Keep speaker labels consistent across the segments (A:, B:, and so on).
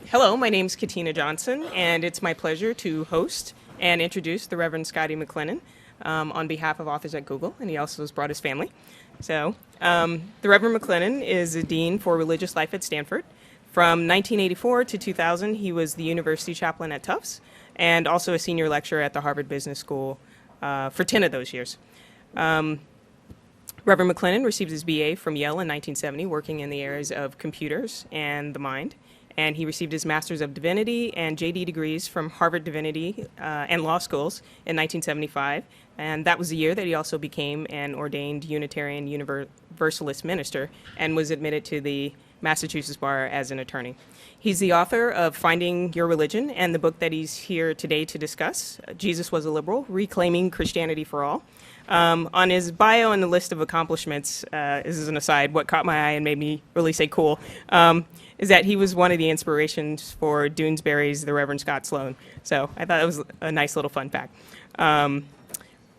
A: Hello, my name is Katina Johnson, and it's my pleasure to host and introduce the Reverend Scotty McLennan on behalf of Authors at Google, and he also has brought his family. So, the Reverend McLennan is a dean for religious life at Stanford. From 1984 to 2000, he was the university chaplain at Tufts, and also a senior lecturer at the Harvard Business School for 10 of those years. Reverend McLennan received his BA from Yale in 1970, working in the areas of computers and the mind. And he received his Master's of Divinity and JD degrees from Harvard Divinity and Law Schools in 1975. And that was the year that he also became an ordained Unitarian Universalist minister and was admitted to the Massachusetts Bar as an attorney. He's the author of Finding Your Religion and the book that he's here today to discuss, Jesus Was a Liberal, Reclaiming Christianity for All. On his bio and the list of accomplishments, this is an aside, what caught my eye and made me really say cool, is that he was one of the inspirations for Doonesbury's The Reverend Scott Sloane. So I thought it was a nice little fun fact.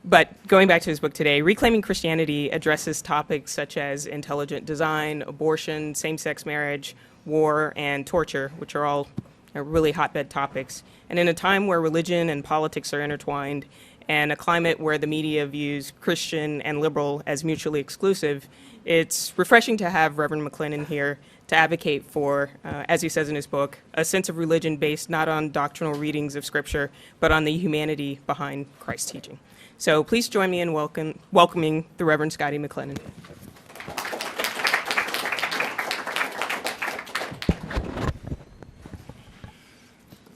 A: But going back to his book today, Reclaiming Christianity addresses topics such as intelligent design, abortion, same-sex marriage, war, and torture, which are all really hotbed topics. And in a time where religion and politics are intertwined, and a climate where the media views Christian and liberal as mutually exclusive, it's refreshing to have Reverend McLennan here to advocate for, as he says in his book, a sense of religion based not on doctrinal readings of Scripture, but on the humanity behind Christ's teaching. So please join me in welcoming the Reverend Scotty McLennan.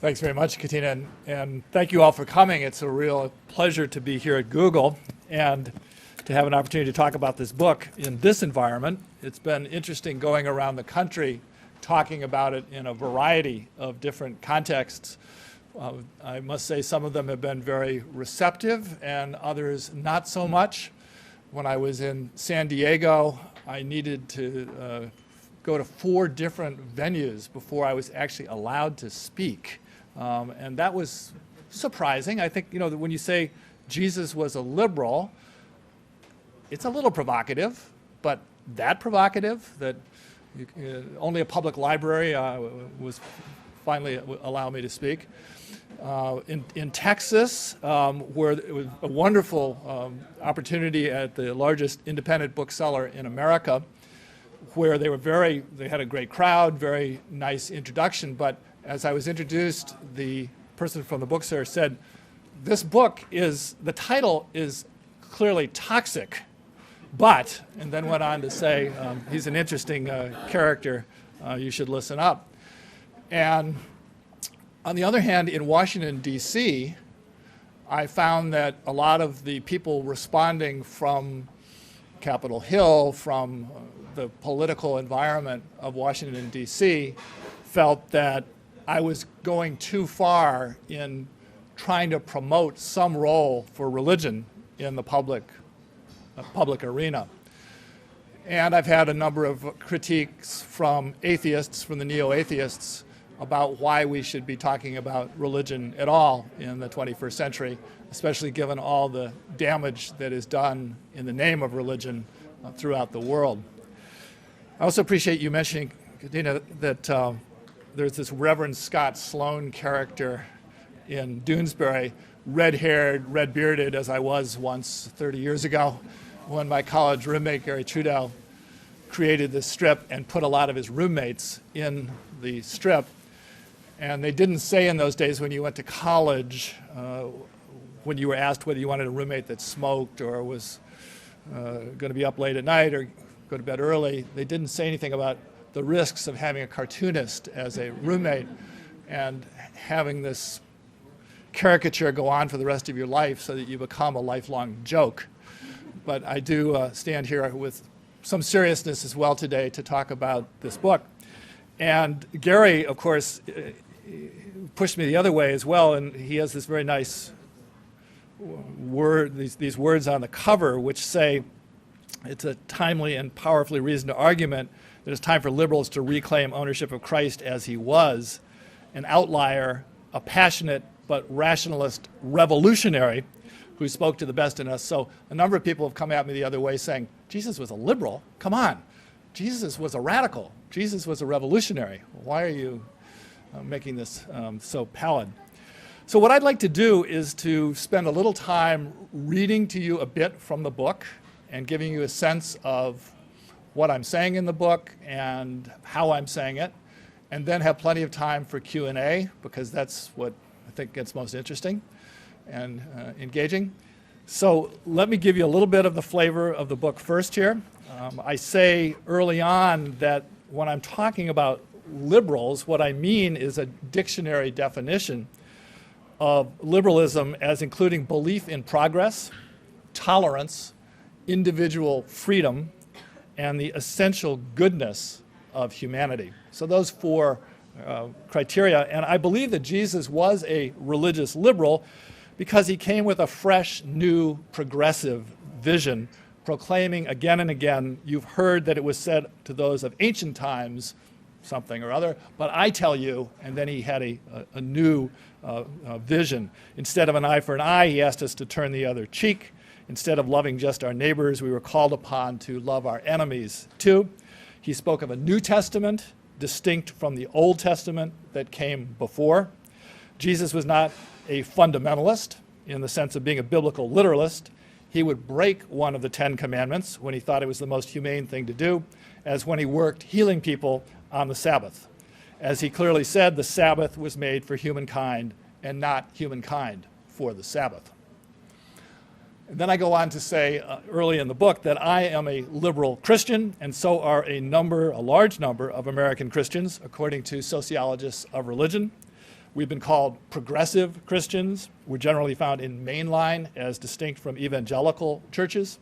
B: Thanks very much, Katina, and thank you all for coming. It's a real pleasure to be here at Google and to have an opportunity to talk about this book in this environment. It's been interesting going around the country talking about it in a variety of different contexts. I must say some of them have been very receptive and others not so much. When I was in San Diego, I needed to go to 4 different venues before I was actually allowed to speak. And that was surprising. I think, when you say Jesus was a liberal, it's a little provocative, but that provocative that only a public library was finally allowed me to speak. In Texas, where it was a wonderful opportunity at the largest independent bookseller in America, where they had a great crowd, very nice introduction, but as I was introduced, the person from the bookstore said, the title is clearly toxic, but, and then went on to say, he's an interesting character, you should listen up. And on the other hand, in Washington, D.C., I found that a lot of the people responding from Capitol Hill, from the political environment of Washington, D.C., felt that I was going too far in trying to promote some role for religion in the public arena. And I've had a number of critiques from atheists, from the neo-atheists, about why we should be talking about religion at all in the 21st century, especially given all the damage that is done in the name of religion throughout the world. I also appreciate you mentioning, Katina, that there's this Reverend Scott Sloane character in Doonesbury, red-haired, red-bearded, as I was once 30 years ago, when my college roommate, Gary Trudeau, created this strip and put a lot of his roommates in the strip. And they didn't say in those days when you went to college, when you were asked whether you wanted a roommate that smoked or was going to be up late at night or go to bed early, they didn't say anything about the risks of having a cartoonist as a roommate and having this caricature go on for the rest of your life so that you become a lifelong joke. But I do stand here with some seriousness as well today to talk about this book. And Gary, of course, pushed me the other way as well, and he has this very nice word, these words on the cover which say it's a timely and powerfully reasoned argument that it's time for liberals to reclaim ownership of Christ as he was, an outlier, a passionate but rationalist revolutionary who spoke to the best in us. So a number of people have come at me the other way saying, Jesus was a liberal? Come on. Jesus was a radical. Jesus was a revolutionary. Why are you making this so pallid. So what I'd like to do is to spend a little time reading to you a bit from the book and giving you a sense of what I'm saying in the book and how I'm saying it, and then have plenty of time for Q&A, because that's what I think gets most interesting and engaging. So let me give you a little bit of the flavor of the book first here. I say early on that when I'm talking about liberals, what I mean is a dictionary definition of liberalism as including belief in progress, tolerance, individual freedom, and the essential goodness of humanity. So those four criteria. And I believe that Jesus was a religious liberal because he came with a fresh, new, progressive vision, proclaiming again and again, you've heard that it was said to those of ancient times, something or other, but I tell you, and then he had a new vision. Instead of an eye for an eye, he asked us to turn the other cheek. Instead of loving just our neighbors, we were called upon to love our enemies too. He spoke of a New Testament, distinct from the Old Testament that came before. Jesus was not a fundamentalist in the sense of being a biblical literalist. He would break one of the 10 Commandments when he thought it was the most humane thing to do, as when he worked healing people on the Sabbath. As he clearly said, the Sabbath was made for humankind and not humankind for the Sabbath. And then I go on to say early in the book that I am a liberal Christian, and so are a large number of American Christians, according to sociologists of religion. We've been called progressive Christians. We're generally found in mainline as distinct from evangelical churches.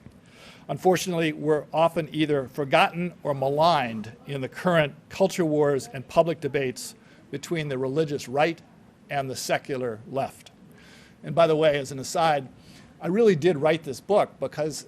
B: Unfortunately, we're often either forgotten or maligned in the current culture wars and public debates between the religious right and the secular left. And by the way, as an aside, I really did write this book because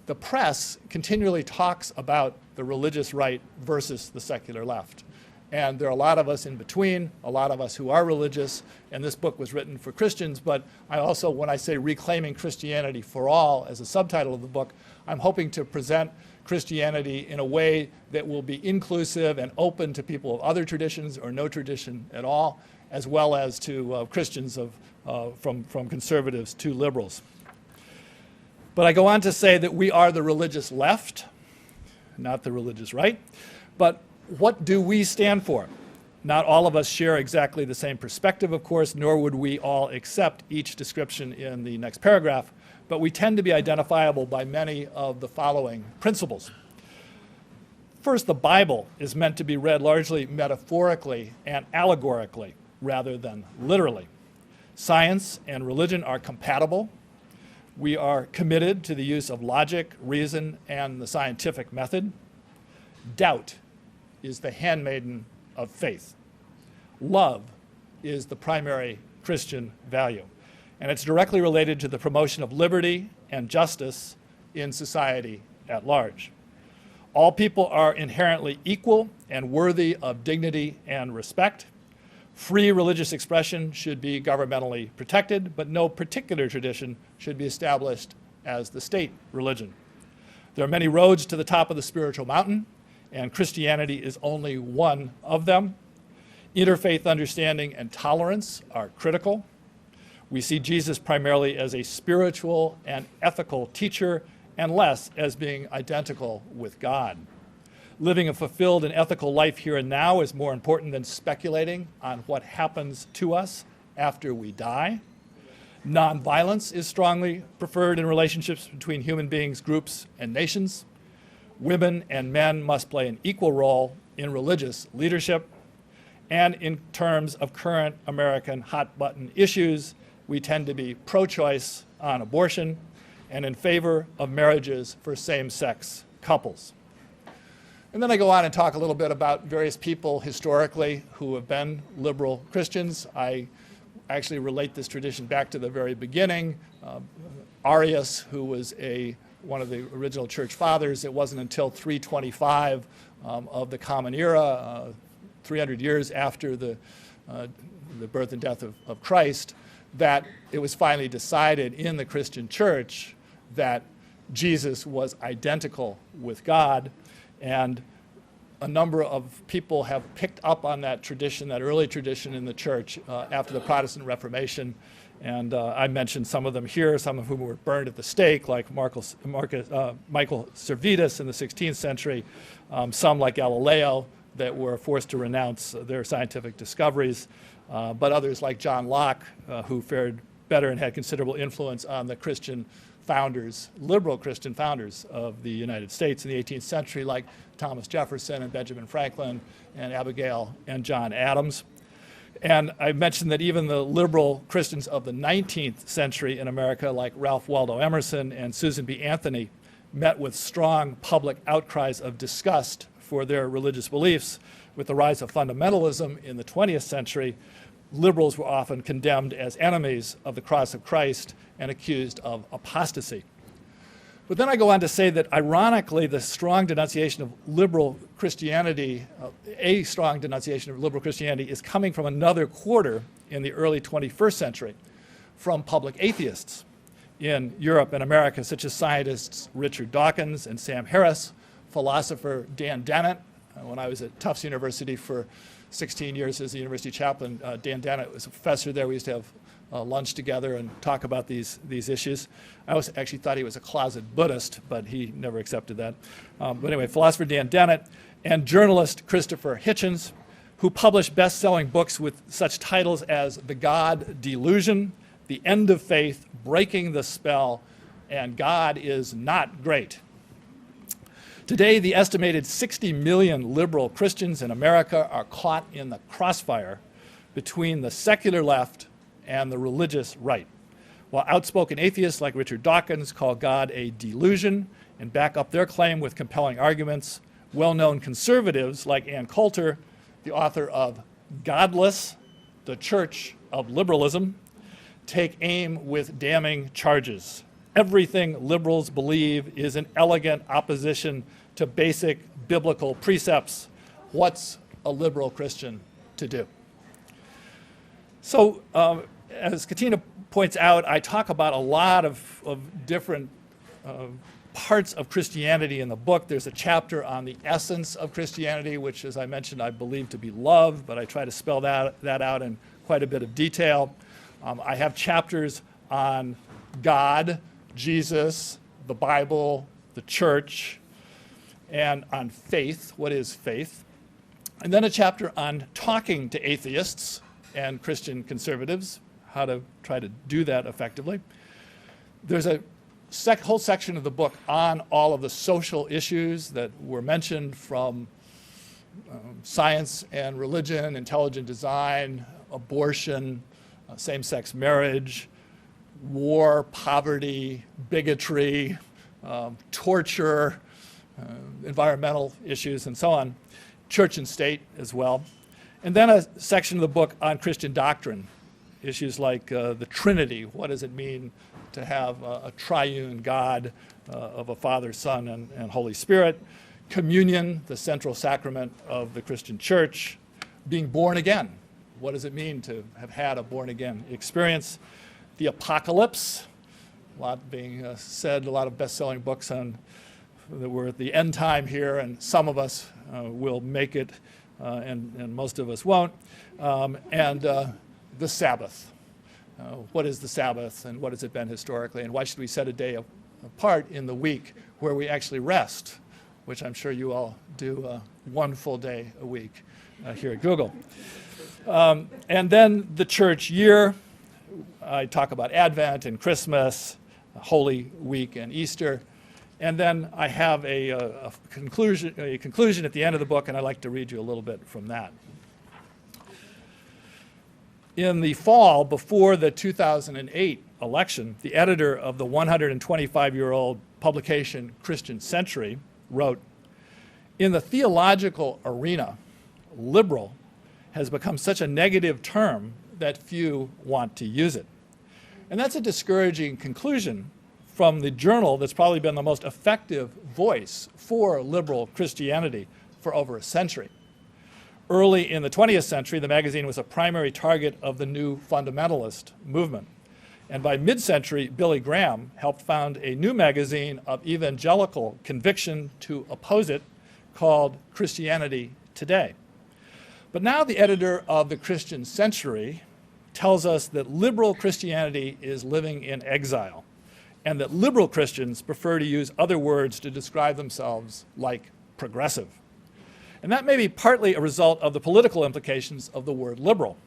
B: the press continually talks about the religious right versus the secular left. And there are a lot of us in between, a lot of us who are religious, and this book was written for Christians, but I also, when I say Reclaiming Christianity for All as a subtitle of the book, I'm hoping to present Christianity in a way that will be inclusive and open to people of other traditions or no tradition at all, as well as to Christians from conservatives to liberals. But I go on to say that we are the religious left, not the religious right. But what do we stand for? Not all of us share exactly the same perspective, of course, nor would we all accept each description in the next paragraph, but we tend to be identifiable by many of the following principles. First, the Bible is meant to be read largely metaphorically and allegorically rather than literally. Science and religion are compatible. We are committed to the use of logic, reason, and the scientific method. Doubt is the handmaiden of faith. Love is the primary Christian value, and it's directly related to the promotion of liberty and justice in society at large. All people are inherently equal and worthy of dignity and respect. Free religious expression should be governmentally protected, but no particular tradition should be established as the state religion. There are many roads to the top of the spiritual mountain, and Christianity is only one of them. Interfaith understanding and tolerance are critical. We see Jesus primarily as a spiritual and ethical teacher, and less as being identical with God. Living a fulfilled and ethical life here and now is more important than speculating on what happens to us after we die. Nonviolence is strongly preferred in relationships between human beings, groups, and nations. Women and men must play an equal role in religious leadership. And in terms of current American hot-button issues, we tend to be pro-choice on abortion and in favor of marriages for same-sex couples. And then I go on and talk a little bit about various people historically who have been liberal Christians. I actually relate this tradition back to the very beginning. Arius, who was one of the original church fathers, it wasn't until 325 of the Common Era, 300 years after the birth and death of Christ, that it was finally decided in the Christian church that Jesus was identical with God. And a number of people have picked up on that tradition, that early tradition in the church after the Protestant Reformation. And I mentioned some of them here, some of whom were burned at the stake, like Michael Servetus in the 16th century, some like Galileo that were forced to renounce their scientific discoveries, but others like John Locke, who fared better and had considerable influence on the Christian founders, liberal Christian founders of the United States in the 18th century, like Thomas Jefferson and Benjamin Franklin and Abigail and John Adams. And I mentioned that even the liberal Christians of the 19th century in America, like Ralph Waldo Emerson and Susan B. Anthony, met with strong public outcries of disgust for their religious beliefs. With the rise of fundamentalism in the 20th century, liberals were often condemned as enemies of the cross of Christ and accused of apostasy. But then I go on to say that, ironically, the strong denunciation of liberal Christianity, a strong denunciation of liberal Christianity, is coming from another quarter in the early 21st century from public atheists in Europe and America, such as scientists Richard Dawkins and Sam Harris, philosopher Dan Dennett. When I was at Tufts University for 16 years as the university chaplain, Dan Dennett was a professor there. We used to have lunch together and talk about these issues. I always actually thought he was a closet Buddhist, but he never accepted that. But anyway, philosopher Dan Dennett and journalist Christopher Hitchens, who published best-selling books with such titles as The God Delusion, The End of Faith, Breaking the Spell, and God is Not Great. Today, the estimated 60 million liberal Christians in America are caught in the crossfire between the secular left and the religious right. While outspoken atheists like Richard Dawkins call God a delusion and back up their claim with compelling arguments, well-known conservatives like Ann Coulter, the author of Godless, the Church of Liberalism, take aim with damning charges. Everything liberals believe is an elegant opposition to basic biblical precepts. What's a liberal Christian to do? So, as Katina points out, I talk about a lot of different parts of Christianity in the book. There's a chapter on the essence of Christianity, which, as I mentioned, I believe to be love, but I try to spell that out in quite a bit of detail. I have chapters on God, Jesus, the Bible, the church, and on faith. What is faith? And then a chapter on talking to atheists and Christian conservatives, how to try to do that effectively. There's a whole section of the book on all of the social issues that were mentioned, from science and religion, intelligent design, abortion, same-sex marriage, war, poverty, bigotry, torture, environmental issues, and so on, church and state as well. And then a section of the book on Christian doctrine, issues like the Trinity. What does it mean to have a triune God of a Father, Son, and Holy Spirit? Communion, the central sacrament of the Christian church. Being born again. What does it mean to have had a born-again experience? The apocalypse, a lot being said, a lot of best-selling books on that we're at the end time here, and some of us will make it, and most of us won't. And the Sabbath. What is the Sabbath, and what has it been historically, and why should we set a day apart in the week where we actually rest, which I'm sure you all do one full day a week here at Google. And then the church year. I talk about Advent and Christmas, Holy Week and Easter. And then I have a conclusion at the end of the book, and I'd like to read you a little bit from that. In the fall, before the 2008 election, the editor of the 125-year-old publication Christian Century wrote, "In the theological arena, liberal has become such a negative term that few want to use it." And that's a discouraging conclusion from the journal that's probably been the most effective voice for liberal Christianity for over a century. Early in the 20th century, the magazine was a primary target of the new fundamentalist movement. And by mid-century, Billy Graham helped found a new magazine of evangelical conviction to oppose it, called Christianity Today. But now the editor of the Christian Century tells us that liberal Christianity is living in exile, and that liberal Christians prefer to use other words to describe themselves, like progressive. And that may be partly a result of the political implications of the word liberal.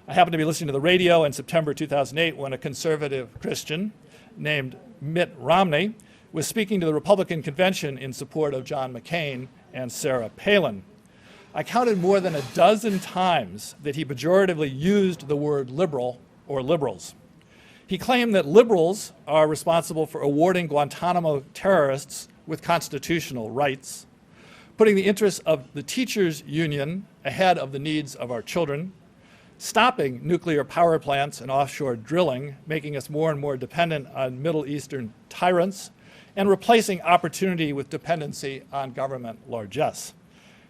B: I happened to be listening to the radio in September 2008 when a conservative Christian named Mitt Romney was speaking to the Republican convention in support of John McCain and Sarah Palin. I counted more than a dozen times that he pejoratively used the word liberal or liberals. He claimed that liberals are responsible for awarding Guantanamo terrorists with constitutional rights, putting the interests of the teachers' union ahead of the needs of our children, stopping nuclear power plants and offshore drilling, making us more and more dependent on Middle Eastern tyrants, and replacing opportunity with dependency on government largesse.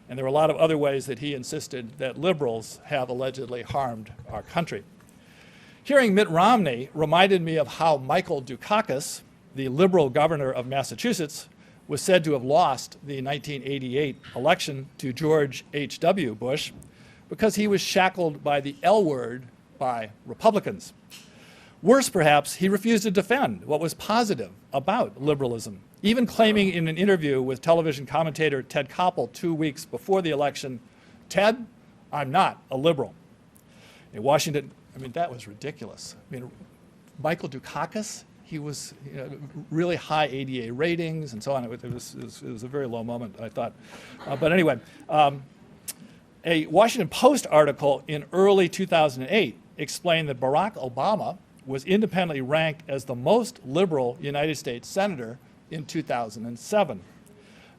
B: And there were a lot of other ways that he insisted that liberals have allegedly harmed our country. Hearing Mitt Romney reminded me of how Michael Dukakis, the liberal governor of Massachusetts, was said to have lost the 1988 election to George H.W. Bush because he was shackled by the L word by Republicans. Worse, perhaps, he refused to defend what was positive about liberalism, even claiming in an interview with television commentator Ted Koppel 2 weeks before the election, "Ted, I'm not a liberal." In Washington, that was ridiculous. Michael Dukakis, he was really high ADA ratings and so on. It was a very low moment, I thought. But anyway, a Washington Post article in early 2008 explained that Barack Obama was independently ranked as the most liberal United States senator in 2007.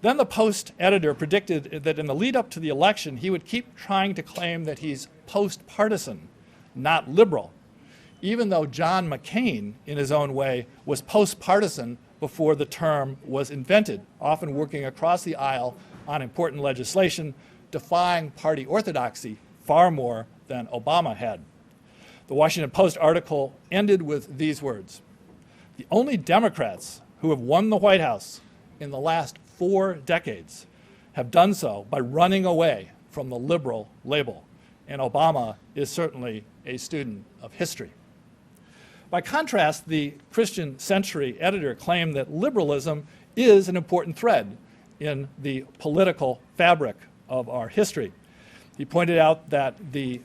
B: Then the Post editor predicted that in the lead up to the election, he would keep trying to claim that he's post-partisan, not liberal, even though John McCain, in his own way, was post-partisan before the term was invented, often working across the aisle on important legislation, defying party orthodoxy far more than Obama had. The Washington Post article ended with these words: "The only Democrats who have won the White House in the last 4 decades have done so by running away from the liberal label, and Obama is certainly a student of history." By contrast, the Christian Century editor claimed that liberalism is an important thread in the political fabric of our history. He pointed out that the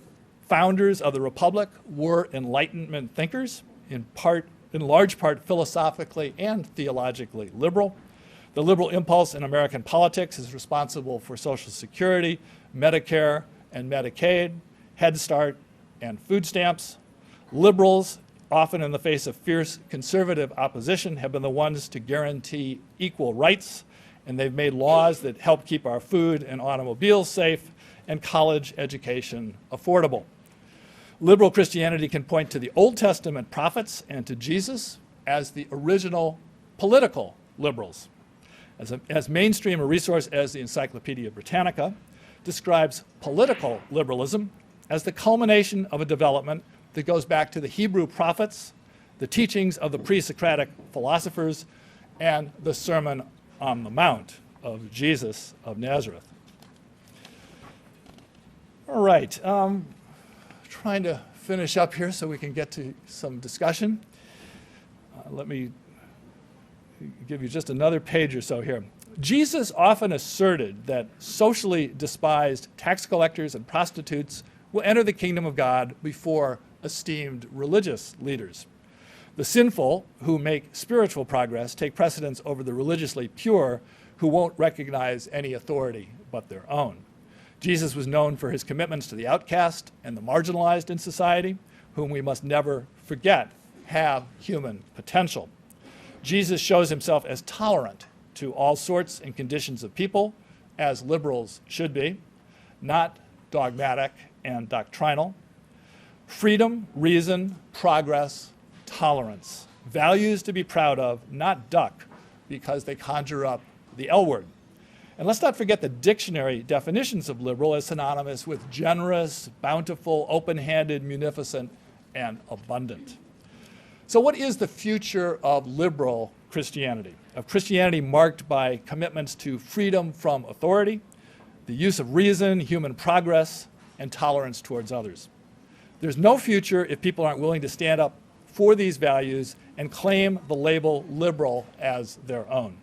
B: founders of the Republic were Enlightenment thinkers, in large part philosophically and theologically liberal. The liberal impulse in American politics is responsible for Social Security, Medicare and Medicaid, Head Start, and food stamps. Liberals, often in the face of fierce conservative opposition, have been the ones to guarantee equal rights, and they've made laws that help keep our food and automobiles safe and college education affordable. Liberal Christianity can point to the Old Testament prophets and to Jesus as the original political liberals. As mainstream a resource as the Encyclopedia Britannica describes political liberalism as the culmination of a development that goes back to the Hebrew prophets, the teachings of the pre-Socratic philosophers, and the Sermon on the Mount of Jesus of Nazareth. All right, trying to finish up here so we can get to some discussion. Let me give you just another page or so here. Jesus often asserted that socially despised tax collectors and prostitutes will enter the kingdom of God before esteemed religious leaders. The sinful who make spiritual progress take precedence over the religiously pure who won't recognize any authority but their own. Jesus was known for his commitments to the outcast and the marginalized in society, whom we must never forget have human potential. Jesus shows himself as tolerant to all sorts and conditions of people, as liberals should be, not dogmatic and doctrinal. Freedom, reason, progress, tolerance. Values to be proud of, not duck, because they conjure up the L word. And let's not forget the dictionary definitions of liberal as synonymous with generous, bountiful, open-handed, munificent, and abundant. So what is the future of liberal Christianity? of Christianity marked by commitments to freedom from authority, the use of reason, human progress, and tolerance towards others. There's no future if people aren't willing to stand up for these values and claim the label liberal as their own.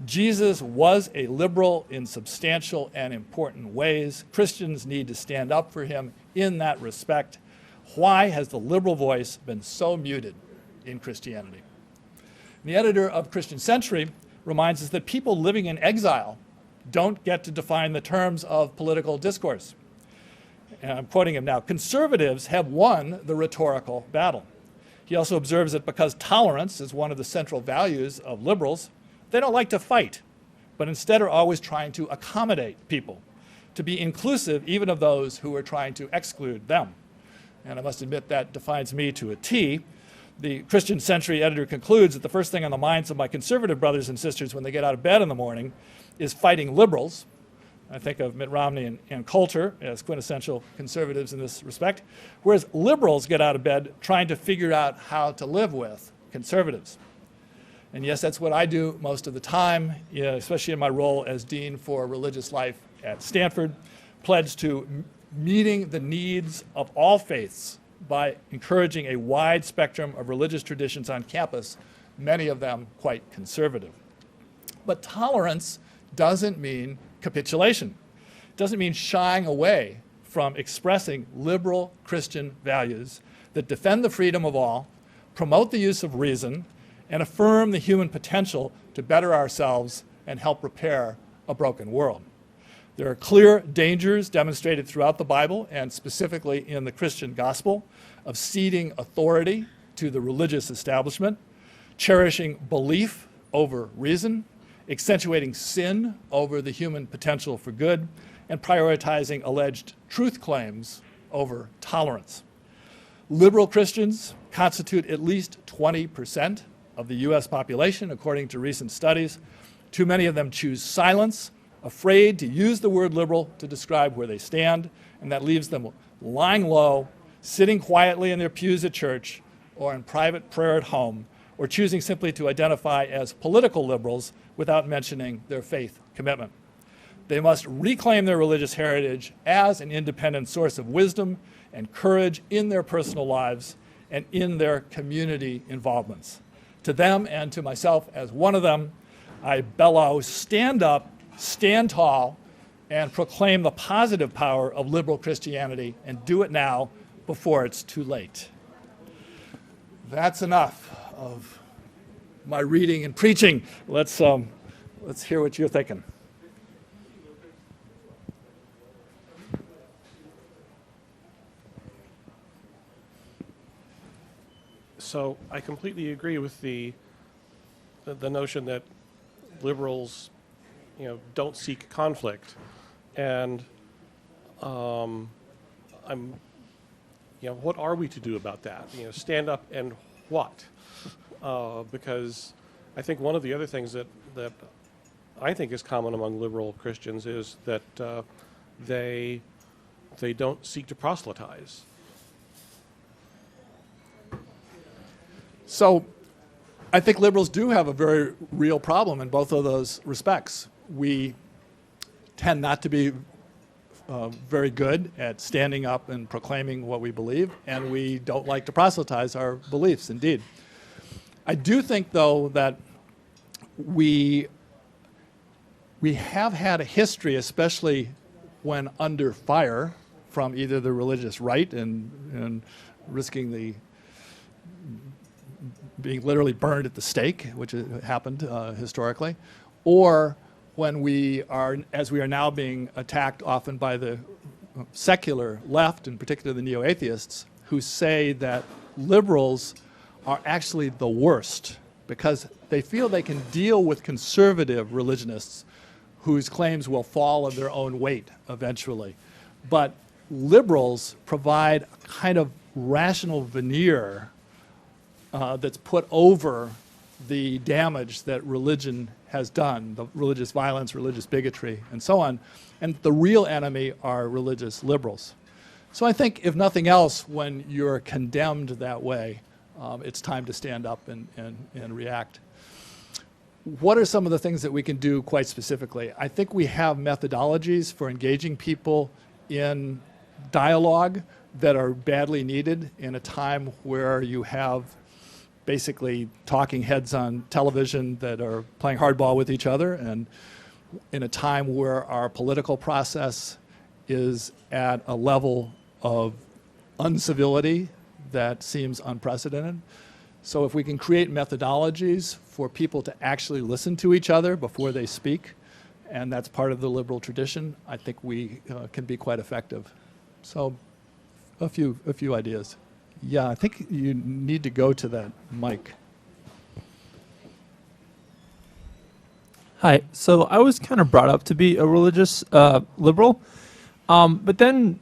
B: Jesus was a liberal in substantial and important ways. Christians need to stand up for him in that respect. Why has the liberal voice been so muted in Christianity? The editor of Christian Century reminds us that people living in exile don't get to define the terms of political discourse. And I'm quoting him now. Conservatives have won the rhetorical battle. He also observes that because tolerance is one of the central values of liberals, they don't like to fight, but instead are always trying to accommodate people, to be inclusive even of those who are trying to exclude them. And I must admit that defines me to a T. The Christian Century editor concludes that the first thing on the minds of my conservative brothers and sisters when they get out of bed in the morning is fighting liberals. I think of Mitt Romney and Coulter as quintessential conservatives in this respect, whereas liberals get out of bed trying to figure out how to live with conservatives. And yes, that's what I do most of the time, especially in my role as Dean for Religious Life at Stanford, pledged to meeting the needs of all faiths by encouraging a wide spectrum of religious traditions on campus, many of them quite conservative. But tolerance doesn't mean capitulation. It doesn't mean shying away from expressing liberal Christian values that defend the freedom of all, promote the use of reason, and affirm the human potential to better ourselves and help repair a broken world. There are clear dangers demonstrated throughout the Bible and specifically in the Christian gospel of ceding authority to the religious establishment, cherishing belief over reason, accentuating sin over the human potential for good, and prioritizing alleged truth claims over tolerance. Liberal Christians constitute at least 20% of the U.S. population, according to recent studies. Too many of them choose silence, afraid to use the word liberal to describe where they stand, and that leaves them lying low, sitting quietly in their pews at church or in private prayer at home, or choosing simply to identify as political liberals without mentioning their faith commitment. They must reclaim their religious heritage as an independent source of wisdom and courage in their personal lives and in their community involvements. To them and to myself as one of them, I bellow, stand up, stand tall, and proclaim the positive power of liberal Christianity, and do it now before it's too late. That's enough of my reading and preaching. Let's hear what you're thinking.
C: So I completely agree with the notion that liberals, don't seek conflict, and what are we to do about that? Stand up and what? Because I think one of the other things that I think is common among liberal Christians is that they don't seek to proselytize.
B: So I think liberals do have a very real problem in both of those respects. We tend not to be very good at standing up and proclaiming what we believe, and we don't like to proselytize our beliefs, indeed. I do think, though, that we have had a history, especially when under fire from either the religious right and risking the being literally burned at the stake, which happened historically, or when we are, as we are now being attacked often by the secular left, in particular the neo-atheists, who say that liberals are actually the worst because they feel they can deal with conservative religionists whose claims will fall on their own weight eventually. But liberals provide a kind of rational veneer that's put over the damage that religion has done, the religious violence, religious bigotry, and so on. And the real enemy are religious liberals. So I think, if nothing else, when you're condemned that way, it's time to stand up and react. what are some of the things that we can do quite specifically? I think we have methodologies for engaging people in dialogue that are badly needed in a time where you have basically talking heads on television that are playing hardball with each other, and in a time where our political process is at a level of uncivility that seems unprecedented. So if we can create methodologies for people to actually listen to each other before they speak, and that's part of the liberal tradition, I think we can be quite effective. So a few ideas. Yeah, I think you need to go to that mic.
D: Hi. So I was kind of brought up to be a religious liberal, but then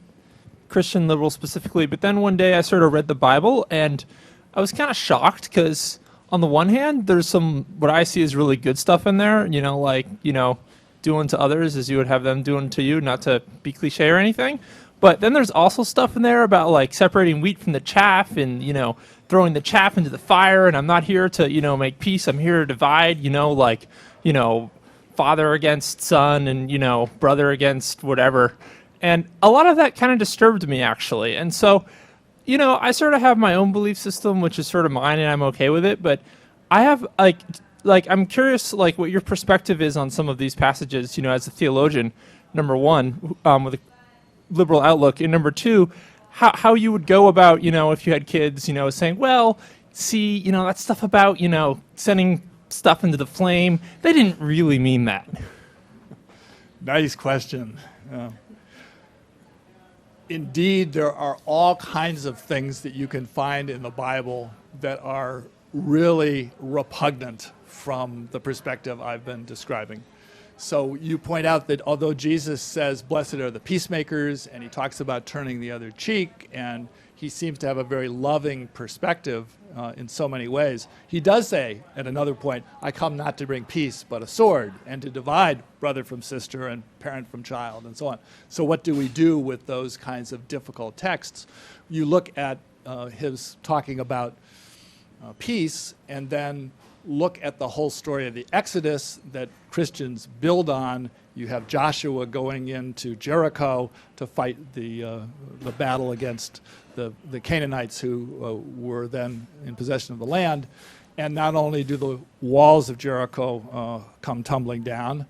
D: Christian liberal specifically. But then one day I sort of read the Bible, and I was kind of shocked because on the one hand, there's some what I see as really good stuff in there. Doing to others as you would have them doing to you, not to be cliche or anything. But then there's also stuff in there about like separating wheat from the chaff and, throwing the chaff into the fire. And I'm not here to, make peace. I'm here to divide, father against son and, brother against whatever. And a lot of that kind of disturbed me, actually. And so, I sort of have my own belief system, which is sort of mine, and I'm okay with it. But I have I'm curious, what your perspective is on some of these passages, as a theologian, number one, with a liberal outlook, and number two, how you would go about, if you had kids, saying, well, see, that stuff about, sending stuff into the flame, they didn't really mean that.
B: Nice question. Indeed, there are all kinds of things that you can find in the Bible that are really repugnant from the perspective I've been describing. So you point out that although Jesus says, blessed are the peacemakers, and he talks about turning the other cheek, and he seems to have a very loving perspective in so many ways, he does say at another point, I come not to bring peace, but a sword, and to divide brother from sister and parent from child, and so on. So what do we do with those kinds of difficult texts? You look at his talking about peace, and then look at the whole story of the Exodus that Christians build on. You have Joshua going into Jericho to fight the battle against the Canaanites who were then in possession of the land. And not only do the walls of Jericho come tumbling down,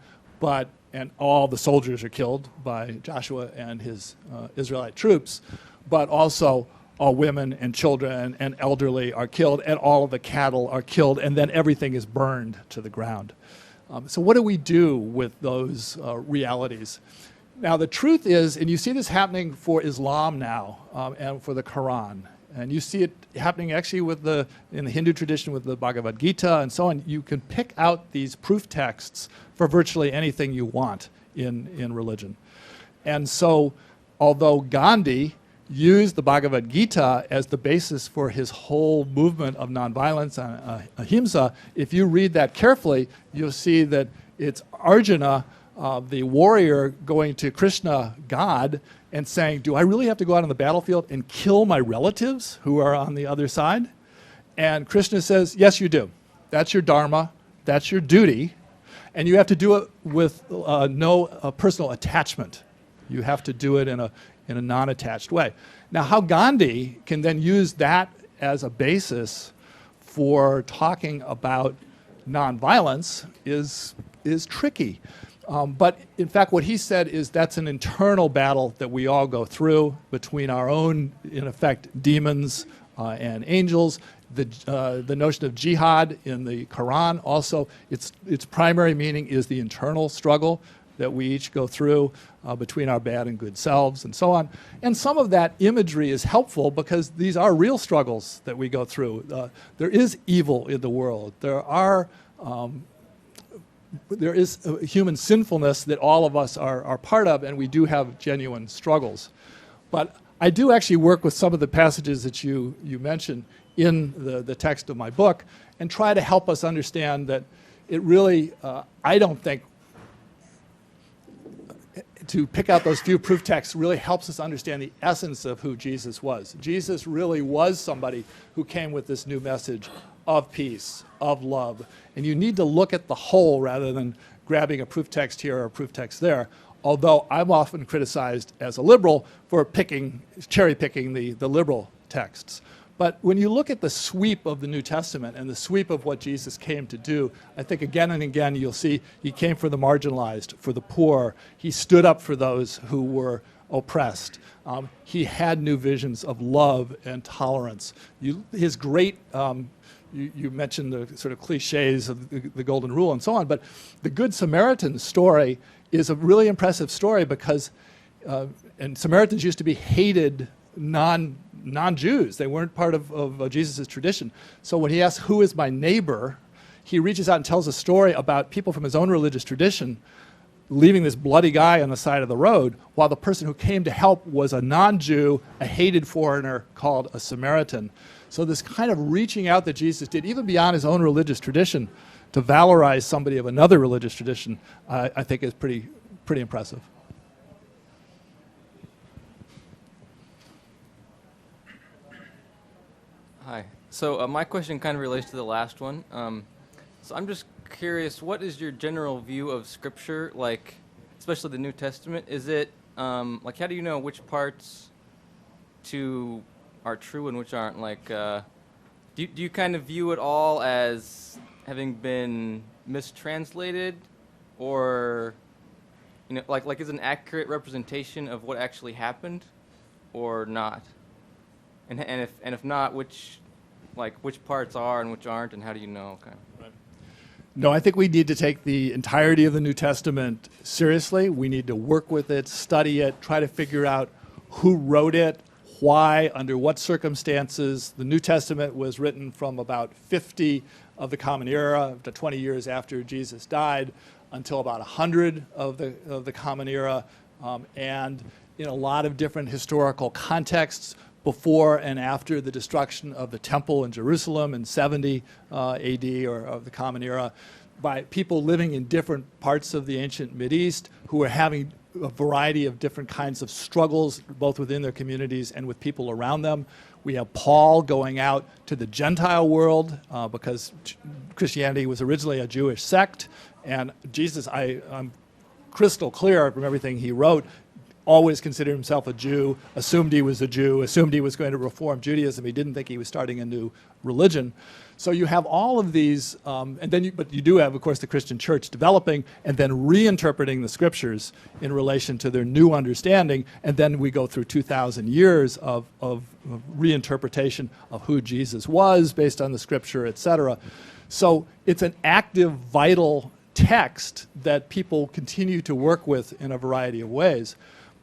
B: and all the soldiers are killed by Joshua and his Israelite troops, but also all women and children and elderly are killed, and all of the cattle are killed, and then everything is burned to the ground. So what do we do with those realities? Now, the truth is, and you see this happening for Islam now and for the Quran, and you see it happening actually in the Hindu tradition with the Bhagavad Gita and so on. You can pick out these proof texts for virtually anything you want in religion. And so, although Gandhi used the Bhagavad Gita as the basis for his whole movement of nonviolence and ahimsa, if you read that carefully, you'll see that it's Arjuna, the warrior, going to Krishna, God, and saying, do I really have to go out on the battlefield and kill my relatives who are on the other side? And Krishna says, yes, you do. That's your dharma. That's your duty. And you have to do it with no personal attachment. You have to do it in a non-attached way. Now, how Gandhi can then use that as a basis for talking about nonviolence is tricky. But in fact, what he said is that's an internal battle that we all go through between our own, in effect, demons and angels. The notion of jihad in the Quran also, its primary meaning is the internal struggle that we each go through between our bad and good selves and so on. And some of that imagery is helpful because these are real struggles that we go through. There is evil in the world. There is human sinfulness that all of us are part of, and we do have genuine struggles. But I do actually work with some of the passages that you mentioned in the text of my book and try to help us understand that it really, I don't think, to pick out those few proof texts really helps us understand the essence of who Jesus was. Jesus really was somebody who came with this new message of peace, of love. And you need to look at the whole rather than grabbing a proof text here or a proof text there. Although I'm often criticized as a liberal for cherry picking the liberal texts. But when you look at the sweep of the New Testament and the sweep of what Jesus came to do, I think again and again you'll see he came for the marginalized, for the poor. He stood up for those who were oppressed. He had new visions of love and tolerance. His great, you mentioned the sort of cliches of the Golden Rule and so on, but the Good Samaritan story is a really impressive story because, and Samaritans used to be hated non-Jews. They weren't part of Jesus' tradition. So when he asks, who is my neighbor, he reaches out and tells a story about people from his own religious tradition leaving this bloody guy on the side of the road, while the person who came to help was a non-Jew, a hated foreigner called a Samaritan. So this kind of reaching out that Jesus did, even beyond his own religious tradition, to valorize somebody of another religious tradition, I think is pretty impressive.
E: Hi. So my question kind of relates to the last one. So I'm just curious, what is your general view of Scripture, like, especially the New Testament? Is it, like, how do you know which parts are true and which aren't? Like, do you kind of view it all as having been mistranslated, or, you know, like is an accurate representation of what actually happened, or not? And if not, which parts are and which aren't, and how do you know? Kind of?
B: Right. No, I think we need to take the entirety of the New Testament seriously. We need to work with it, study it, try to figure out who wrote it, why, under what circumstances. The New Testament was written from about 50 of the Common Era to 20 years after Jesus died until about 100 of the Common Era, and in a lot of different historical contexts before and after the destruction of the temple in Jerusalem in 70 AD, or of the Common Era, by people living in different parts of the ancient Mideast who were having a variety of different kinds of struggles, both within their communities and with people around them. We have Paul going out to the Gentile world because Christianity was originally a Jewish sect, and Jesus, I'm crystal clear from everything he wrote, always considered himself a Jew, assumed he was a Jew, assumed he was going to reform Judaism. He didn't think he was starting a new religion. So you have all of these, but you do have, of course, the Christian church developing and then reinterpreting the scriptures in relation to their new understanding, and then we go through 2,000 years of reinterpretation of who Jesus was based on the scripture, etc. So it's an active, vital text that people continue to work with in a variety of ways.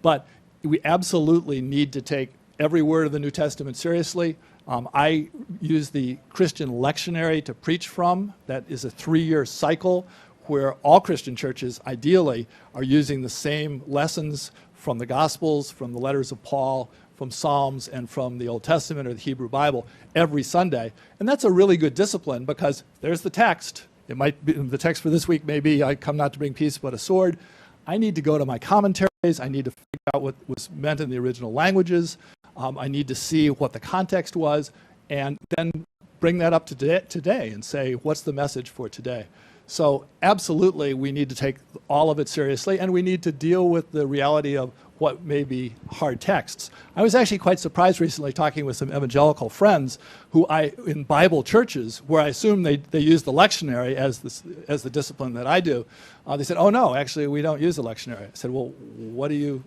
B: But we absolutely need to take every word of the New Testament seriously. I use the Christian lectionary to preach from. That is a 3-year cycle where all Christian churches, ideally, are using the same lessons from the Gospels, from the letters of Paul, from Psalms, and from the Old Testament or the Hebrew Bible every Sunday. And that's a really good discipline because there's the text. It might be, the text for this week may be, I come not to bring peace but a sword. I need to go to my commentaries. I need to figure out what was meant in the original languages. I need to see what the context was, and then bring that up to today and say, what's the message for today? So absolutely, we need to take all of it seriously, and we need to deal with the reality of what may be hard texts. I was actually quite surprised recently talking with some evangelical friends who in Bible churches, where I assume they use the lectionary as the discipline that I do. They said, oh no, actually we don't use the lectionary. I said, well, what do you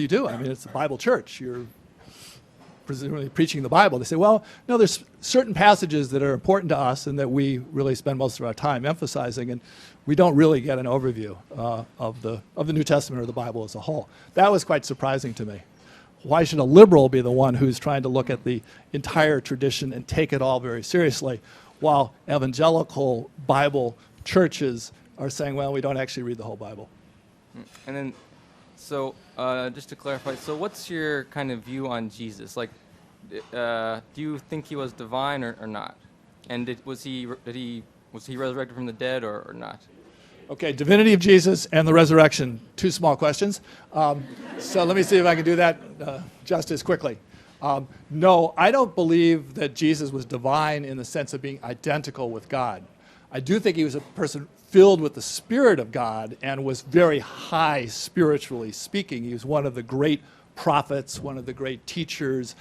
B: do? I mean, it's a Bible church. You're presumably preaching the Bible. They say, well, no, there's certain passages that are important to us and that we really spend most of our time emphasizing, and we don't really get an overview of the New Testament or the Bible as a whole. That was quite surprising to me. Why should a liberal be the one who's trying to look at the entire tradition and take it all very seriously, while evangelical Bible churches are saying, well, we don't actually read the whole Bible?
E: And then, so just to clarify, so what's your kind of view on Jesus? Like, do you think he was divine or not? And was he resurrected from the dead or not?
B: Okay, divinity of Jesus and the resurrection, 2 small questions. So let me see if I can do that justice quickly. No, I don't believe that Jesus was divine in the sense of being identical with God. I do think he was a person filled with the Spirit of God and was very high spiritually speaking. He was one of the great prophets, one of the great teachers.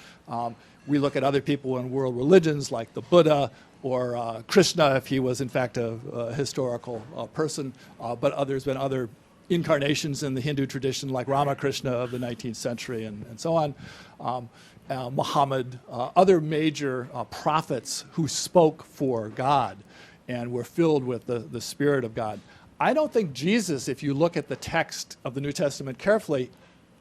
B: We look at other people in world religions like the Buddha or Krishna, if he was in fact a historical person, but there's been other incarnations in the Hindu tradition like Ramakrishna of the 19th century and so on. Muhammad, other major prophets who spoke for God and were filled with the Spirit of God. I don't think Jesus, if you look at the text of the New Testament carefully,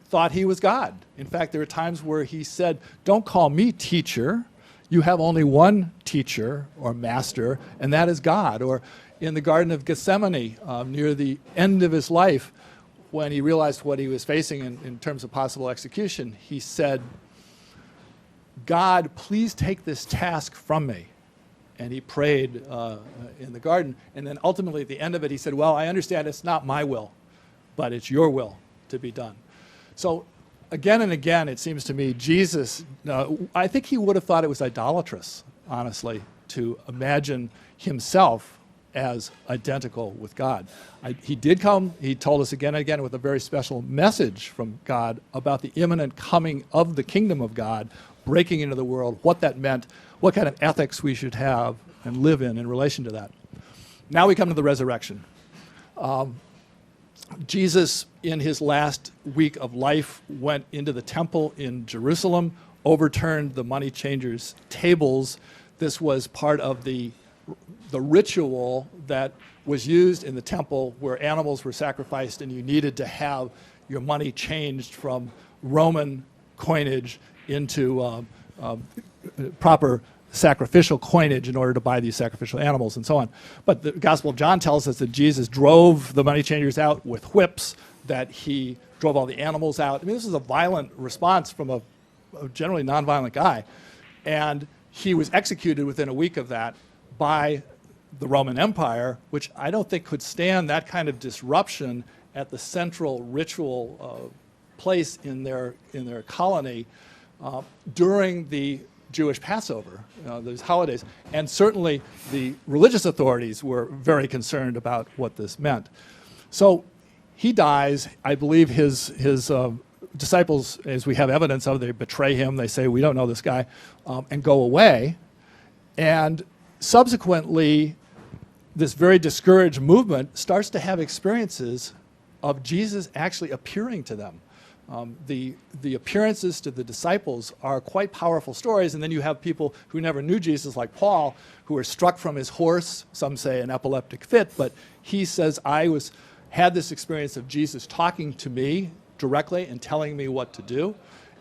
B: thought he was God. In fact, there are times where he said, "Don't call me teacher. You have only one teacher or master, and that is God." Or in the Garden of Gethsemane, near the end of his life, when he realized what he was facing in terms of possible execution, he said, "God, please take this task from me." And he prayed in the garden. And then ultimately at the end of it, he said, "Well, I understand it's not my will, but it's your will to be done." So again and again, it seems to me, Jesus, I think he would have thought it was idolatrous, honestly, to imagine himself as identical with God. He did come, he told us again and again, with a very special message from God about the imminent coming of the kingdom of God, breaking into the world, what that meant, what kind of ethics we should have and live in relation to that. Now we come to the resurrection. Jesus, in his last week of life, went into the temple in Jerusalem, overturned the money changers' tables. This was part of the ritual that was used in the temple where animals were sacrificed and you needed to have your money changed from Roman coinage into proper sacrificial coinage in order to buy these sacrificial animals and so on. But the Gospel of John tells us that Jesus drove the money changers out with whips, that he drove all the animals out. I mean, this is a violent response from a generally nonviolent guy. And he was executed within a week of that by the Roman Empire, which I don't think could stand that kind of disruption at the central ritual place in their colony during the Jewish Passover, those holidays. And certainly the religious authorities were very concerned about what this meant. So he dies. I believe his disciples, as we have evidence of, they betray him. They say, "We don't know this guy," and go away. And subsequently, this very discouraged movement starts to have experiences of Jesus actually appearing to them. The appearances to the disciples are quite powerful stories, and then you have people who never knew Jesus, like Paul, who are struck from his horse, some say an epileptic fit, but he says, "I had this experience of Jesus talking to me directly and telling me what to do."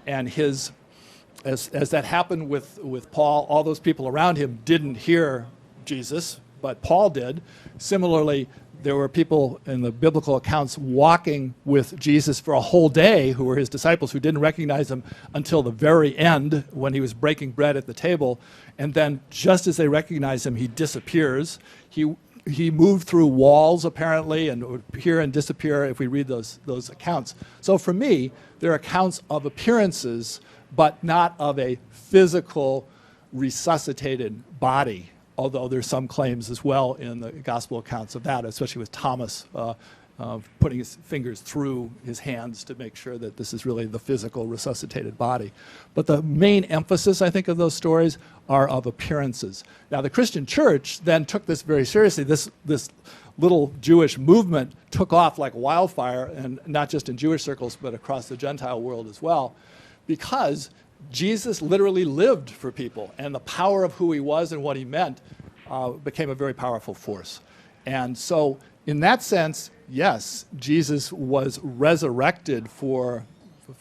B: And as that happened with Paul, all those people around him didn't hear Jesus, but Paul did. Similarly, there were people in the biblical accounts walking with Jesus for a whole day who were his disciples who didn't recognize him until the very end when he was breaking bread at the table. And then just as they recognize him, he disappears. He moved through walls, apparently, and would appear and disappear if we read those accounts. So for me, they're accounts of appearances, but not of a physical, resuscitated body, although there's some claims as well in the gospel accounts of that, especially with Thomas putting his fingers through his hands to make sure that this is really the physical resuscitated body. But the main emphasis, I think, of those stories are of appearances. Now, the Christian church then took this very seriously. This little Jewish movement took off like wildfire, and not just in Jewish circles, but across the Gentile world as well, because Jesus literally lived for people, and the power of who he was and what he meant became a very powerful force. And so in that sense, yes, Jesus was resurrected for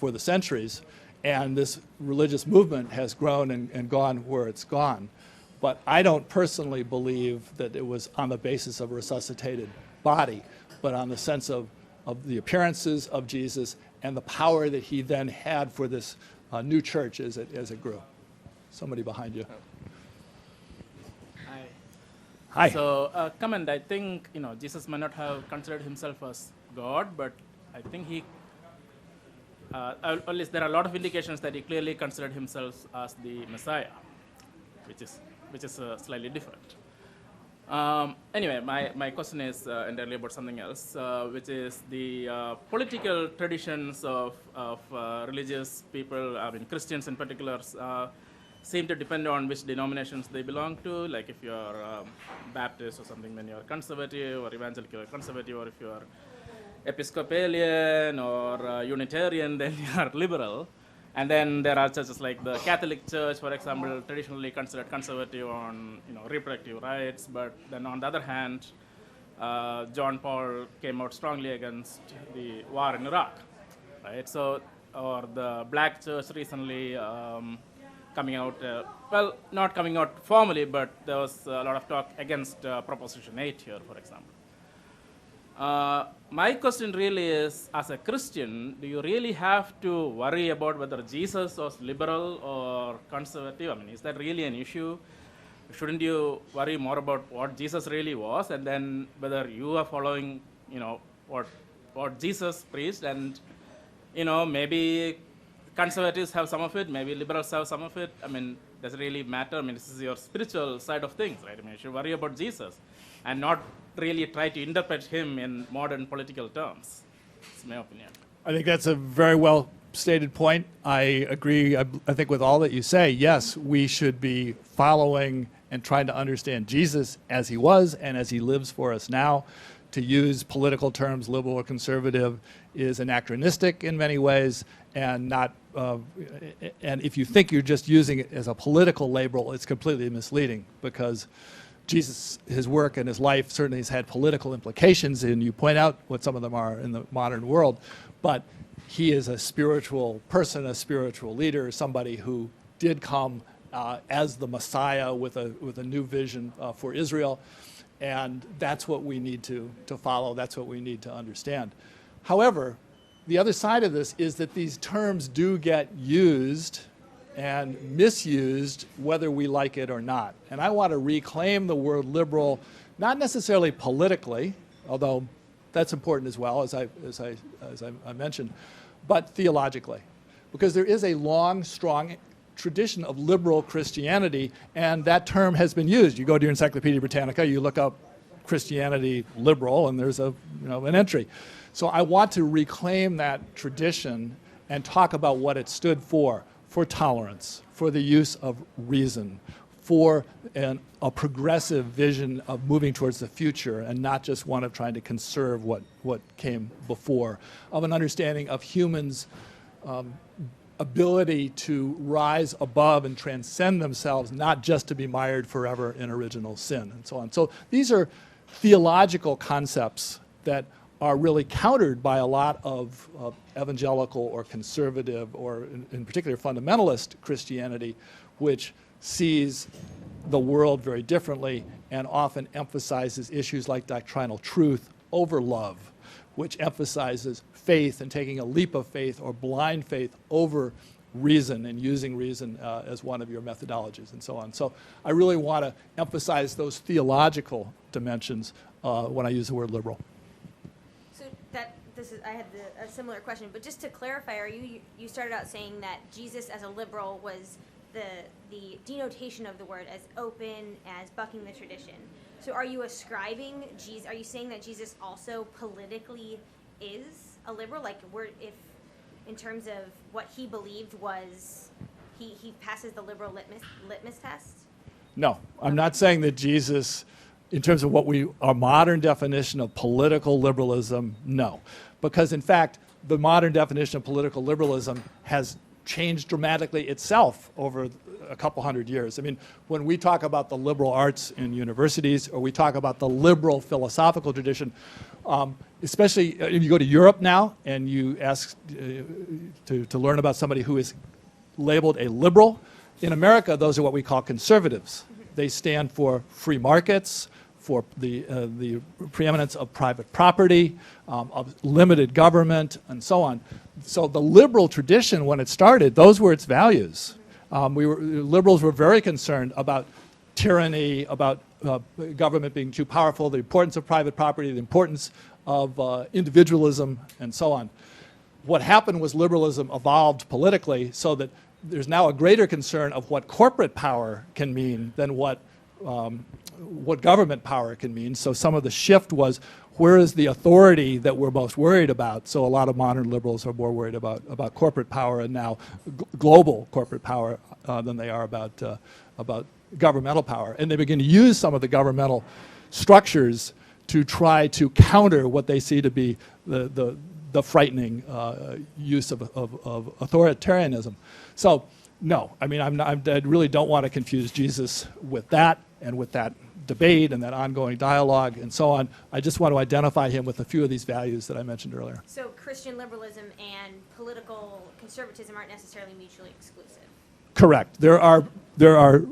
B: the centuries, and this religious movement has grown and gone where it's gone. But I don't personally believe that it was on the basis of a resuscitated body, but on the sense of the appearances of Jesus and the power that he then had for this new church as it grew. Somebody behind you.
F: Hi.
B: Hi.
F: So, comment. I think Jesus might not have considered himself as God, but I think he at least there are a lot of indications that he clearly considered himself as the Messiah, which is slightly different. Anyway, my question is entirely about something else, which is the political traditions of religious people, I mean Christians in particular, seem to depend on which denominations they belong to. Like if you're Baptist or something, then you're conservative, or evangelical or conservative, or if you're Episcopalian or Unitarian, then you're liberal. And then there are churches like the Catholic Church, for example, traditionally considered conservative on reproductive rights. But then on the other hand, John Paul came out strongly against the war in Iraq, right? So, or the Black Church recently coming out, well, not coming out formally, but there was a lot of talk against Proposition 8 here, for example. My question really is, as a Christian, do you really have to worry about whether Jesus was liberal or conservative? I mean, is that really an issue? Shouldn't you worry more about what Jesus really was, and then whether you are following, what Jesus preached, and, maybe conservatives have some of it, maybe liberals have some of it. I mean, does it really matter? I mean, this is your spiritual side of things, right? I mean, you should worry about Jesus and not really try to interpret him in modern political terms. That's my opinion.
B: I think that's a very well stated point. I agree, I think, with all that you say. Yes, we should be following and trying to understand Jesus as he was and as he lives for us now. To use political terms, liberal or conservative, is anachronistic in many ways, and not. And if you think you're just using it as a political label, it's completely misleading, because Jesus, his work and his life certainly has had political implications, and you point out what some of them are in the modern world, but he is a spiritual person, a spiritual leader, somebody who did come as the Messiah with a new vision for Israel, and that's what we need to follow, that's what we need to understand. However, the other side of this is that these terms do get used and misused whether we like it or not. And I want to reclaim the word liberal, not necessarily politically, although that's important as well, as I mentioned, but theologically. Because there is a long, strong tradition of liberal Christianity, and that term has been used. You go to your Encyclopedia Britannica, you look up Christianity liberal, and there's an entry. So I want to reclaim that tradition and talk about what it stood for tolerance, for the use of reason, for a progressive vision of moving towards the future, and not just one of trying to conserve what came before, of an understanding of humans' ability to rise above and transcend themselves, not just to be mired forever in original sin, and so on. So these are theological concepts that are really countered by a lot of evangelical or conservative, or in particular fundamentalist Christianity, which sees the world very differently and often emphasizes issues like doctrinal truth over love, which emphasizes faith and taking a leap of faith or blind faith over reason and using reason as one of your methodologies, and so on. So I really want to emphasize those theological dimensions when I use the word liberal.
G: I had a similar question, but just to clarify, you started out saying that Jesus as a liberal was the denotation of the word as open, as bucking the tradition. So are you ascribing Jesus? Are you saying that Jesus also politically is a liberal? Like, if in terms of what he believed was, he passes the liberal litmus test?
B: No, I'm not saying that Jesus, in terms of our modern definition of political liberalism, no. Because in fact, the modern definition of political liberalism has changed dramatically itself over a couple hundred years. I mean, when we talk about the liberal arts in universities, or we talk about the liberal philosophical tradition, especially if you go to Europe now and you ask to learn about somebody who is labeled a liberal, in America, those are what we call conservatives. They stand for free markets, for the preeminence of private property, of limited government, and so on. So the liberal tradition, when it started, those were its values. Liberals were very concerned about tyranny, about government being too powerful, the importance of private property, the importance of individualism, and so on. what happened was liberalism evolved politically so that there's now a greater concern of what corporate power can mean than what government power can mean. So some of the shift was, where is the authority that we're most worried about? So a lot of modern liberals are more worried about corporate power, and now global corporate power, than they are about governmental power. And they begin to use some of the governmental structures to try to counter what they see to be the frightening use of authoritarianism. So no, I mean, I really don't want to confuse Jesus with that and with that debate and that ongoing dialogue and so on. I just want to identify him with a few of these values that I mentioned earlier.
G: So Christian liberalism and political conservatism aren't necessarily mutually exclusive.
B: Correct. There are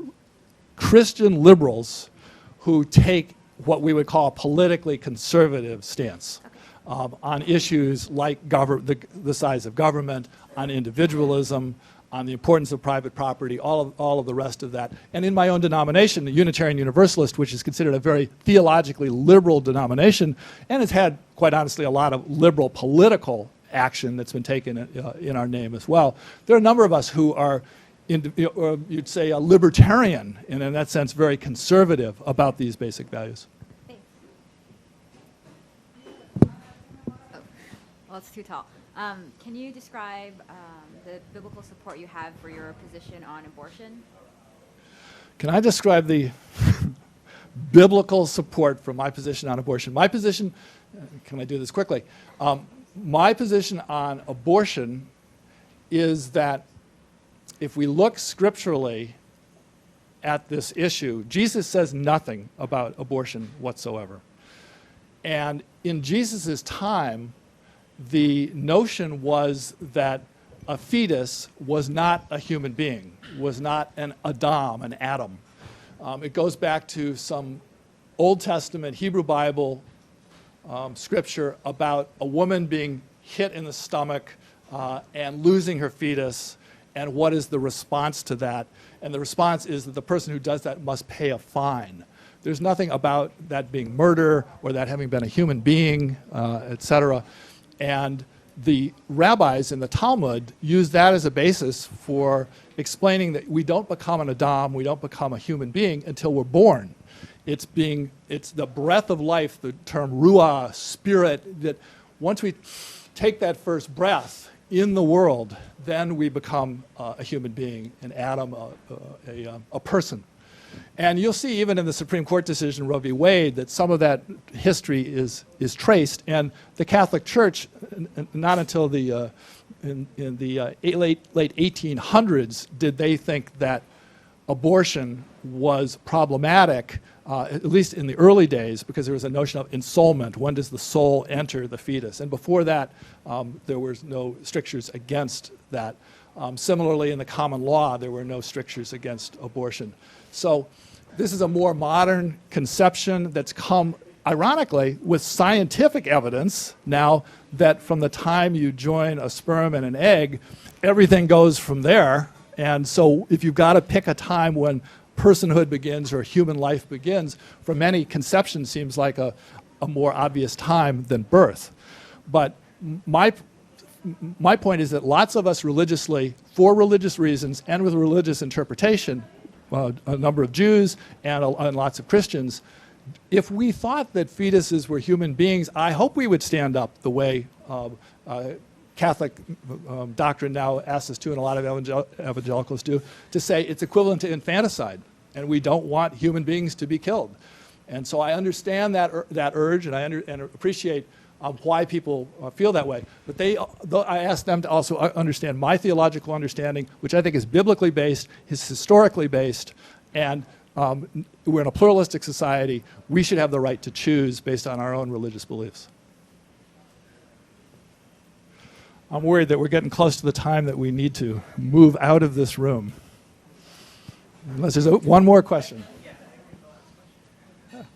B: Christian liberals who take what we would call a politically conservative stance on issues like the size of government, on individualism, on the importance of private property, all of the rest of that. And in my own denomination, the Unitarian Universalist, which is considered a very theologically liberal denomination, and has had, quite honestly, a lot of liberal political action that's been taken in our name as well. There are a number of us who are, you'd say, a libertarian, and in that sense, very conservative about these basic values.
G: Thanks.
H: Well, it's too tall. Can you describe the biblical support you have for your position on abortion?
B: Can I describe the biblical support for my position on abortion? My position, can I do this quickly? My position on abortion is that if we look scripturally at this issue, Jesus says nothing about abortion whatsoever. And in Jesus' time, the notion was that a fetus was not a human being, was not an Adam, an Adam. It goes back to some Old Testament Hebrew Bible scripture about a woman being hit in the stomach and losing her fetus, and what is the response to that? And the response is that the person who does that must pay a fine. There's nothing about that being murder or that having been a human being, etc. And the rabbis in the Talmud use that as a basis for explaining that we don't become an Adam, we don't become a human being until we're born. It's the breath of life, the term ruah, spirit, that once we take that first breath in the world, then we become a human being, an Adam, a person. And you'll see even in the Supreme Court decision, Roe v. Wade, that some of that history is traced. And the Catholic Church, not until the in the late 1800s did they think that abortion was problematic, at least in the early days, because there was a notion of ensoulment. When does the soul enter the fetus? And before that, there was no strictures against that. Similarly, in the common law, there were no strictures against abortion. So this is a more modern conception that's come, ironically, with scientific evidence now that from the time you join a sperm and an egg, everything goes from there. And so if you've got to pick a time when personhood begins or human life begins, for many, conception seems like a more obvious time than birth. But my point is that lots of us religiously, for religious reasons and with religious interpretation, a number of Jews and lots of Christians, if we thought that fetuses were human beings, I hope we would stand up the way Catholic doctrine now asks us to, and a lot of evangelicals do, to say it's equivalent to infanticide, and we don't want human beings to be killed. And so I understand that urge, and and appreciate why people feel that way. But I ask them to also understand my theological understanding, which I think is biblically based, is historically based, and we're in a pluralistic society. We should have the right to choose based on our own religious beliefs. I'm worried that we're getting close to the time that we need to move out of this room. Unless there's one more question.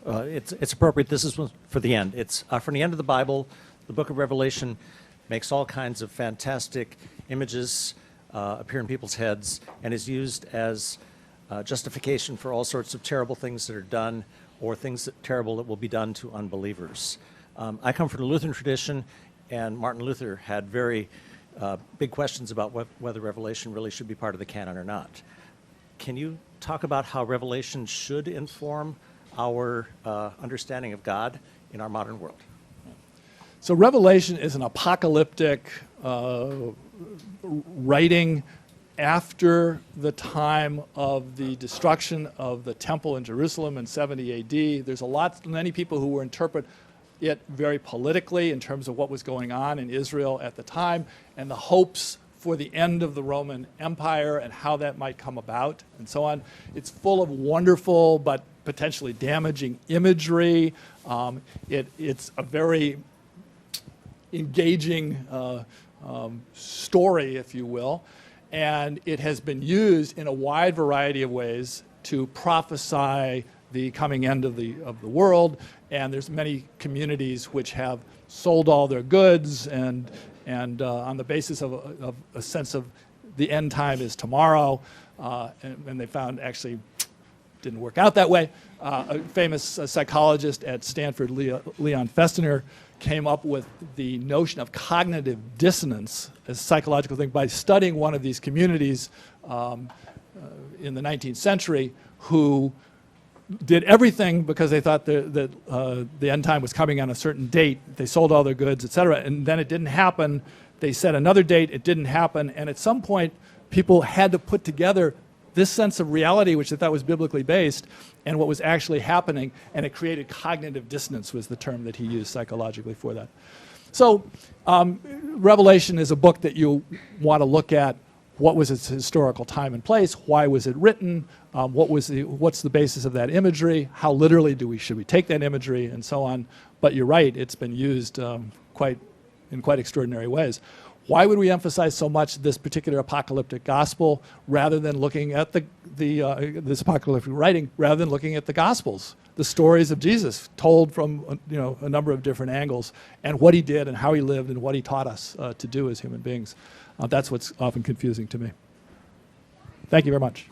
I: It's appropriate. This is for the end. It's from the end of the Bible. The book of Revelation makes all kinds of fantastic images appear in people's heads and is used as justification for all sorts of terrible things that are done or things terrible that will be done to unbelievers. I come from the Lutheran tradition, and Martin Luther had very big questions about whether Revelation really should be part of the canon or not. Can you talk about how Revelation should inform our understanding of God in our modern world?
B: So Revelation is an apocalyptic writing after the time of the destruction of the temple in Jerusalem in 70 AD. There's many people who will interpret it very politically in terms of what was going on in Israel at the time and the hopes for the end of the Roman Empire and how that might come about and so on. It's full of wonderful but potentially damaging imagery. It's a very engaging story, if you will, and it has been used in a wide variety of ways to prophesy the coming end of the world. And there's many communities which have sold all their goods and on the basis of a sense of the end time is tomorrow, and they found actually didn't work out that way. A famous psychologist at Stanford, Leon Festinger, came up with the notion of cognitive dissonance as a psychological thing by studying one of these communities in the 19th century who did everything because they thought that the end time was coming on a certain date. They sold all their goods, et cetera, and then it didn't happen. They set another date, it didn't happen, and at some point people had to put together this sense of reality, which they thought was biblically based, and what was actually happening, and it created cognitive dissonance was the term that he used psychologically for that. So Revelation is a book that you want to look at. What was its historical time and place? Why was it written? What's the basis of that imagery? How literally should we take that imagery, and so on? But you're right; it's been used in quite extraordinary ways. Why would we emphasize so much this particular apocalyptic gospel rather than looking at this apocalyptic writing, rather than looking at the Gospels, the stories of Jesus told from a number of different angles, and what he did and how he lived and what he taught us to do as human beings? That's what's often confusing to me. Thank you very much.